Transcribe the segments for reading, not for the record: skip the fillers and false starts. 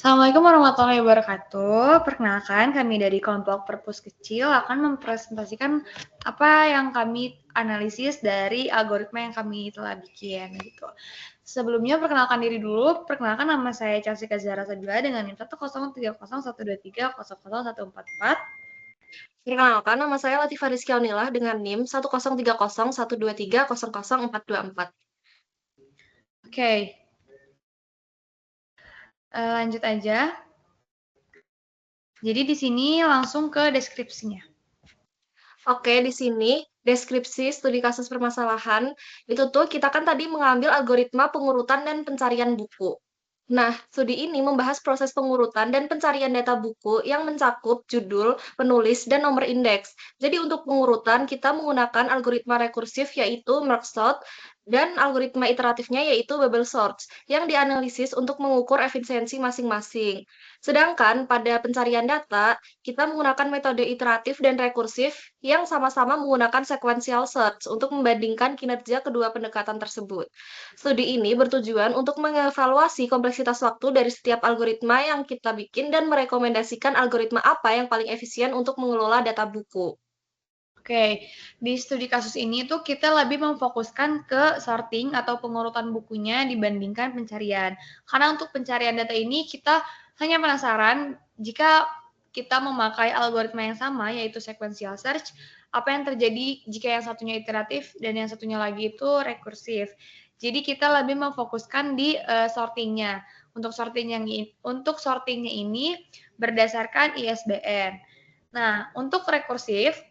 Assalamualaikum warahmatullahi wabarakatuh. Perkenalkan, kami dari kelompok Perpus Kecil akan mempresentasikan apa yang kami analisis dari algoritma yang kami telah bikin gitu. Sebelumnya perkenalkan diri dulu. Perkenalkan, nama saya Chelsea Zahra Sabila dengan NIM 1030123001144. Perkenalkan, nama saya Latifah Rizky Aunilah dengan NIM 1030123000424. Oke, lanjut aja. Jadi di sini langsung ke deskripsinya. Oke, di sini deskripsi studi kasus permasalahan, itu tuh kita kan tadi mengambil algoritma pengurutan dan pencarian buku. Nah, studi ini membahas proses pengurutan dan pencarian data buku yang mencakup judul, penulis, dan nomor indeks. Jadi untuk pengurutan, kita menggunakan algoritma rekursif yaitu merge sort, dan algoritma iteratifnya yaitu bubble sort, yang dianalisis untuk mengukur efisiensi masing-masing. Sedangkan pada pencarian data, kita menggunakan metode iteratif dan rekursif yang sama-sama menggunakan sequential search untuk membandingkan kinerja kedua pendekatan tersebut. Studi ini bertujuan untuk mengevaluasi kompleksitas waktu dari setiap algoritma yang kita bikin dan merekomendasikan algoritma apa yang paling efisien untuk mengelola data buku. Oke, di studi kasus ini tuh kita lebih memfokuskan ke sorting atau pengurutan bukunya dibandingkan pencarian. Karena untuk pencarian data ini kita hanya penasaran jika kita memakai algoritma yang sama yaitu sequential search, apa yang terjadi jika yang satunya iteratif dan yang satunya lagi itu rekursif. Jadi kita lebih memfokuskan di sortingnya. Untuk sortingnya ini berdasarkan ISBN. Nah, untuk rekursif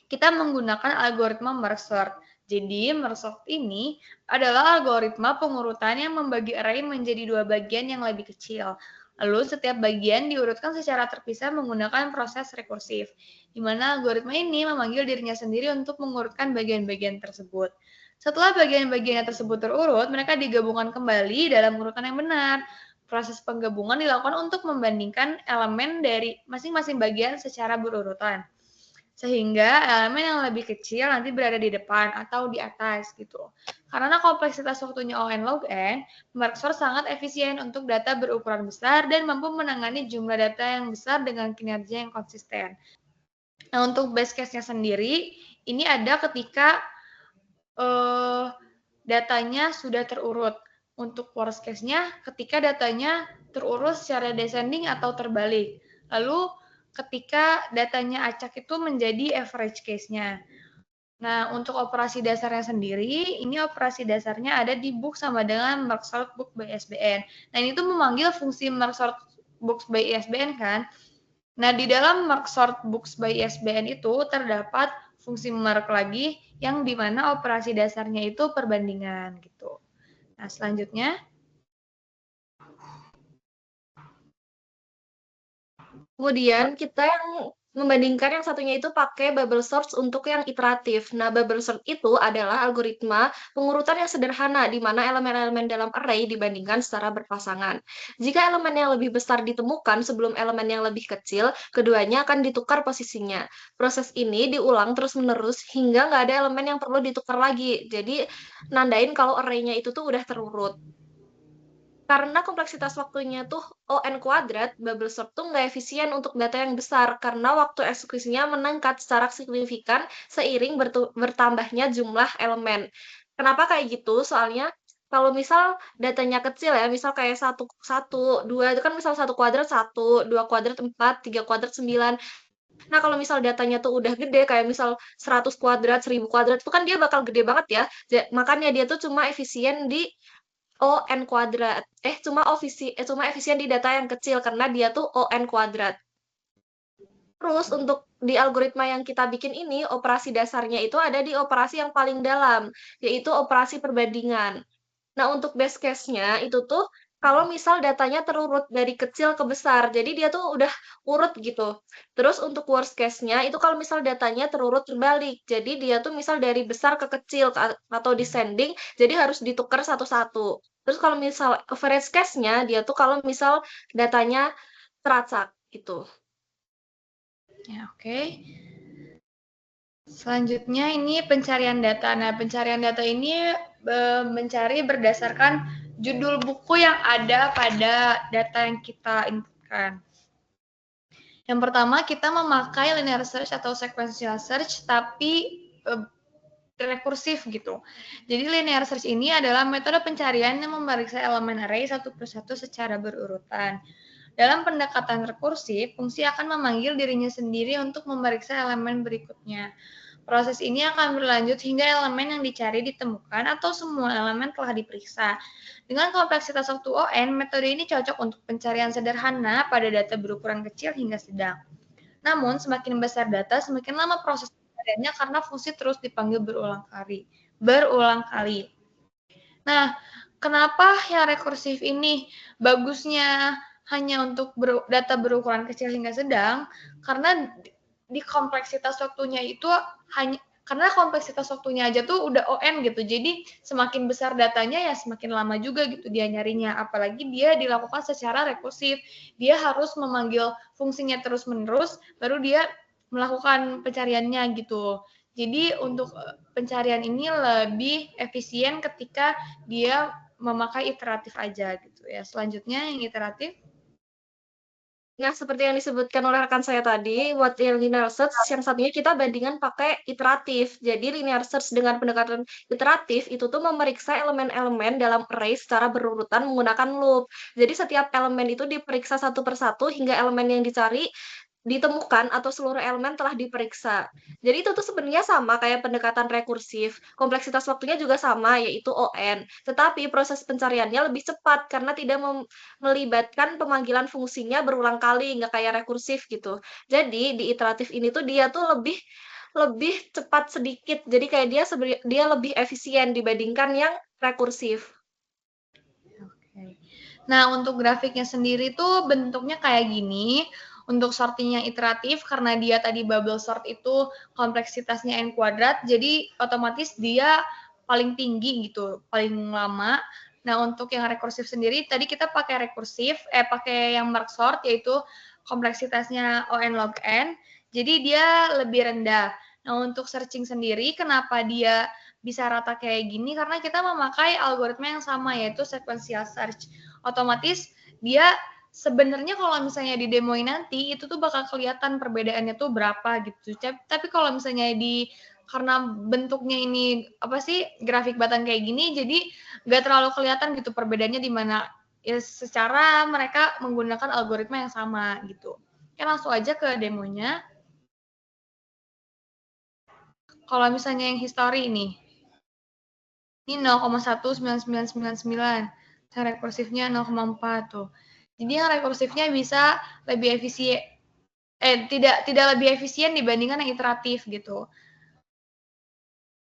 kita menggunakan algoritma merge sort. Jadi, merge sort ini adalah algoritma pengurutan yang membagi array menjadi dua bagian yang lebih kecil. Lalu, setiap bagian diurutkan secara terpisah menggunakan proses rekursif, di mana algoritma ini memanggil dirinya sendiri untuk mengurutkan bagian-bagian tersebut. Setelah bagian-bagiannya tersebut terurut, mereka digabungkan kembali dalam urutan yang benar. Proses penggabungan dilakukan untuk membandingkan elemen dari masing-masing bagian secara berurutan, sehingga elemen yang lebih kecil nanti berada di depan atau di atas gitu. Karena kompleksitas waktunya O(n) log n, merge sort sangat efisien untuk data berukuran besar dan mampu menangani jumlah data yang besar dengan kinerja yang konsisten. Nah, untuk base case-nya sendiri, ini ada ketika datanya sudah terurut. Untuk worst case-nya, ketika datanya terurut secara descending atau terbalik. Lalu ketika datanya acak itu menjadi average case-nya. Nah, untuk operasi dasarnya sendiri, ini operasi dasarnya ada di book sama dengan merge sort book by ISBN. Nah, ini tuh memanggil fungsi merge sort books by ISBN kan. Nah, di dalam merge sort books by ISBN itu terdapat fungsi merge lagi yang dimana operasi dasarnya itu perbandingan gitu. Nah, selanjutnya. Kemudian kita yang membandingkan yang satunya itu pakai bubble sort untuk yang iteratif. Nah, bubble sort itu adalah algoritma pengurutan yang sederhana di mana elemen-elemen dalam array dibandingkan secara berpasangan. Jika elemen yang lebih besar ditemukan sebelum elemen yang lebih kecil, keduanya akan ditukar posisinya. Proses ini diulang terus-menerus hingga nggak ada elemen yang perlu ditukar lagi. Jadi, nandain kalau array-nya itu tuh udah terurut. Karena kompleksitas waktunya tuh O(n kuadrat, bubble sort tuh nggak efisien untuk data yang besar karena waktu eksekusinya meningkat secara signifikan seiring bertambahnya jumlah elemen. Kenapa kayak gitu? Soalnya kalau misal datanya kecil ya, misal kayak satu, dua itu kan misal satu kuadrat satu, dua kuadrat empat, tiga kuadrat sembilan. Nah kalau misal datanya tuh udah gede kayak misal 100 kuadrat, 1000 kuadrat itu kan dia bakal gede banget ya. Makanya dia tuh cuma efisien di O(n kuadrat. Cuma efisien di data yang kecil karena dia tuh O(n kuadrat. Terus untuk di algoritma yang kita bikin ini, operasi dasarnya itu ada di operasi yang paling dalam, yaitu operasi perbandingan. Nah, untuk base case-nya itu tuh kalau misal datanya terurut dari kecil ke besar, jadi dia tuh udah urut gitu. Terus untuk worst case-nya itu kalau misal datanya terurut terbalik, jadi dia tuh misal dari besar ke kecil atau descending, jadi harus ditukar satu-satu. Terus kalau misal average case-nya dia tuh kalau misal datanya teracak gitu. Ya, oke. Selanjutnya ini pencarian data. Nah, pencarian data ini mencari berdasarkan judul buku yang ada pada data yang kita inputkan. Yang pertama, kita memakai linear search atau sequential search, tapi rekursif gitu. Jadi linear search ini adalah metode pencarian yang memeriksa elemen array satu persatu secara berurutan. Dalam pendekatan rekursif, fungsi akan memanggil dirinya sendiri untuk memeriksa elemen berikutnya. Proses ini akan berlanjut hingga elemen yang dicari ditemukan atau semua elemen telah diperiksa. Dengan kompleksitas waktu ON, metode ini cocok untuk pencarian sederhana pada data berukuran kecil hingga sedang. Namun, semakin besar data, semakin lama proses pencariannya karena fungsi terus dipanggil berulang kali. Nah, kenapa yang rekursif ini bagusnya hanya untuk data berukuran kecil hingga sedang? Karena di kompleksitas waktunya itu hanya karena kompleksitas waktunya aja tuh udah ON gitu. Jadi semakin besar datanya ya semakin lama juga gitu dia nyarinya. Apalagi dia dilakukan secara rekursif. Dia harus memanggil fungsinya terus-menerus baru dia melakukan pencariannya gitu. Jadi untuk pencarian ini lebih efisien ketika dia memakai iteratif aja gitu ya. Selanjutnya yang iteratif. Nah, seperti yang disebutkan oleh rekan saya tadi, buat yang linear search, yang satunya kita bandingkan pakai iteratif. Jadi linear search dengan pendekatan iteratif itu tuh memeriksa elemen-elemen dalam array secara berurutan menggunakan loop. Jadi setiap elemen itu diperiksa satu persatu hingga elemen yang dicari ditemukan atau seluruh elemen telah diperiksa. Jadi itu tuh sebenarnya sama kayak pendekatan rekursif. Kompleksitas waktunya juga sama, yaitu ON. Tetapi proses pencariannya lebih cepat karena tidak melibatkan pemanggilan fungsinya berulang kali, nggak kayak rekursif gitu. Jadi di iteratif ini tuh dia tuh lebih lebih cepat sedikit. Jadi kayak dia lebih efisien dibandingkan yang rekursif. Nah, untuk grafiknya sendiri tuh bentuknya kayak gini. Untuk sorting yang iteratif, karena dia tadi bubble sort itu kompleksitasnya n kuadrat, jadi otomatis dia paling tinggi gitu, paling lama. Nah, untuk yang rekursif sendiri, tadi kita pakai pakai yang merge sort, yaitu kompleksitasnya on log n, jadi dia lebih rendah. Nah, untuk searching sendiri, kenapa dia bisa rata kayak gini? Karena kita memakai algoritma yang sama, yaitu sequential search. Otomatis dia sebenarnya kalau misalnya di demoin nanti itu tuh bakal kelihatan perbedaannya tuh berapa gitu. Tapi kalau misalnya karena bentuknya ini apa sih grafik batan kayak gini, jadi nggak terlalu kelihatan gitu perbedaannya di mana. Ya secara mereka menggunakan algoritma yang sama gitu. Ya langsung aja ke demonya. Kalau misalnya yang history ini 0,19999. Yang rekursifnya 0,4 tuh. Jadi yang rekursifnya bisa lebih efisien tidak lebih efisien dibandingkan yang iteratif gitu.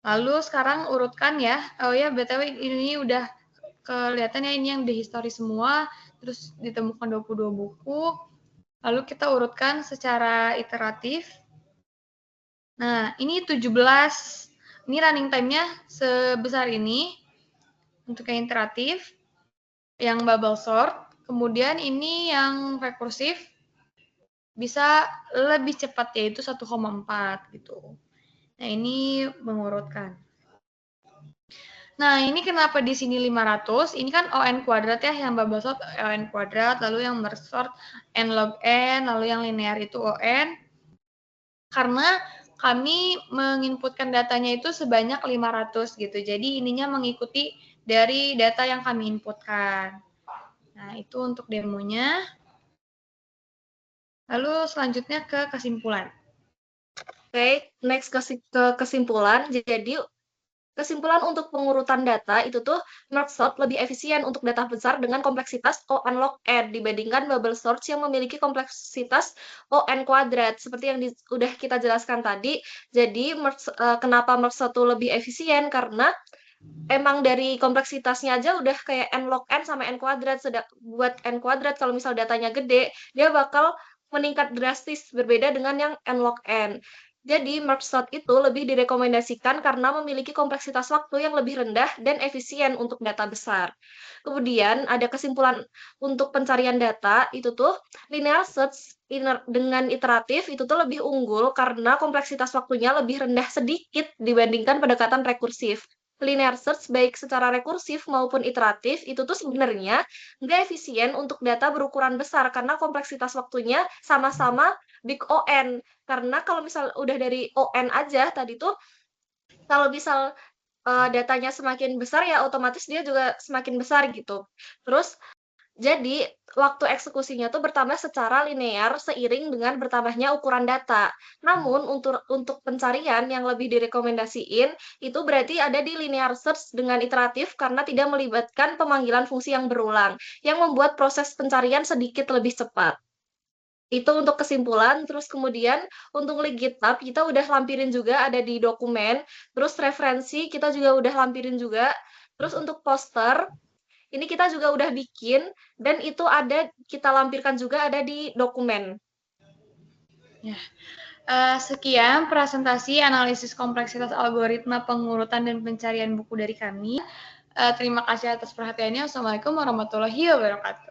Lalu sekarang urutkan ya. Oh ya, BTW ini udah kelihatan ya ini yang di history semua, terus ditemukan 22 buku. Lalu kita urutkan secara iteratif. Nah, ini 17. Ini running time-nya sebesar ini untuk yang iteratif. Yang bubble sort, kemudian ini yang rekursif bisa lebih cepat yaitu 1,4 gitu. Nah, ini mengurutkan. Nah, ini kenapa di sini 500? Ini kan ON kuadrat ya, yang bubble sort ON kuadrat, lalu yang merge sort N log N, lalu yang linear itu ON. Karena kami menginputkan datanya itu sebanyak 500 gitu. Jadi ininya mengikuti dari data yang kami inputkan. Nah, itu untuk demonya. Lalu selanjutnya ke kesimpulan. Oke, next ke kesimpulan. Jadi kesimpulan untuk pengurutan data itu tuh merge sort lebih efisien untuk data besar dengan kompleksitas ON log n dibandingkan bubble sort yang memiliki kompleksitas ON kuadrat. Seperti yang udah kita jelaskan tadi, jadi kenapa merge sort tuh lebih efisien? Karena emang dari kompleksitasnya aja udah kayak n log n sama n kuadrat. Buat n kuadrat kalau misal datanya gede, dia bakal meningkat drastis berbeda dengan yang n log n. Jadi, merge sort itu lebih direkomendasikan karena memiliki kompleksitas waktu yang lebih rendah dan efisien untuk data besar. Kemudian, ada kesimpulan untuk pencarian data, itu tuh linear search dengan iteratif itu tuh lebih unggul karena kompleksitas waktunya lebih rendah sedikit dibandingkan pendekatan rekursif. linear search baik secara rekursif maupun iteratif itu tuh sebenarnya nggak efisien untuk data berukuran besar karena kompleksitas waktunya sama-sama big O(n). Karena kalau misal udah dari O(n) aja tadi tuh, kalau misal datanya semakin besar ya otomatis dia juga semakin besar gitu. Terus jadi, waktu eksekusinya tuh bertambah secara linear seiring dengan bertambahnya ukuran data. Namun untuk pencarian yang lebih direkomendasiin, itu berarti ada di linear search dengan iteratif karena tidak melibatkan pemanggilan fungsi yang berulang, yang membuat proses pencarian sedikit lebih cepat. Itu untuk kesimpulan, terus kemudian untuk link GitHub kita udah lampirin juga ada di dokumen, terus referensi kita juga udah lampirin juga, terus untuk poster ini kita juga udah bikin dan itu ada kita lampirkan juga ada di dokumen. Ya. Sekian presentasi analisis kompleksitas algoritma pengurutan dan pencarian buku dari kami. Terima kasih atas perhatiannya. Assalamualaikum warahmatullahi wabarakatuh.